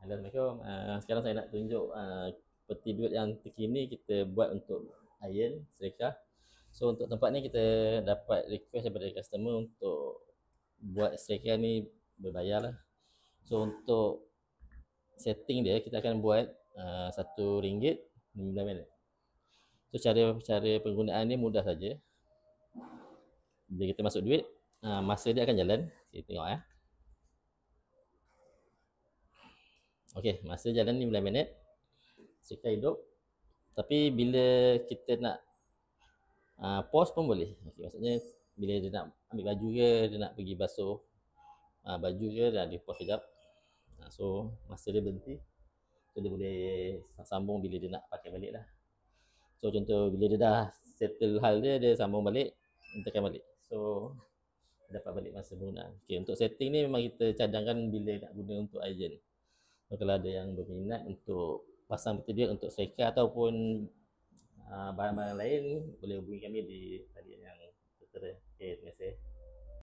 Assalamualaikum. Sekarang saya nak tunjuk peti duit yang terkini kita buat untuk iron sedekah. So untuk tempat ni kita dapat request daripada customer untuk buat sedekah ni berbayar lah. So untuk setting dia kita akan buat RM1 RM9. So cara penggunaan ni mudah saja. Bila kita masuk duit, masa dia akan jalan. Kita tengok ya. Okey, masa jalan 9 minit. Sedekah hidup. Tapi bila kita nak pause pun boleh. Okay, maksudnya bila dia nak ambil baju ke, dia nak pergi basuh baju ke, dia pause sekejap. So masa dia berhenti, so dia boleh sambung bila dia nak pakai balik lah. So contoh bila dia dah settle hal dia, dia sambung balik, tekan balik. So dapat balik masa penggunaan. Okay, untuk setting ni memang kita cadangkan bila nak guna untuk agent. So, kalau ada yang berminat untuk pasang peti duit untuk sedekah ataupun barang-barang lain, boleh hubungi kami di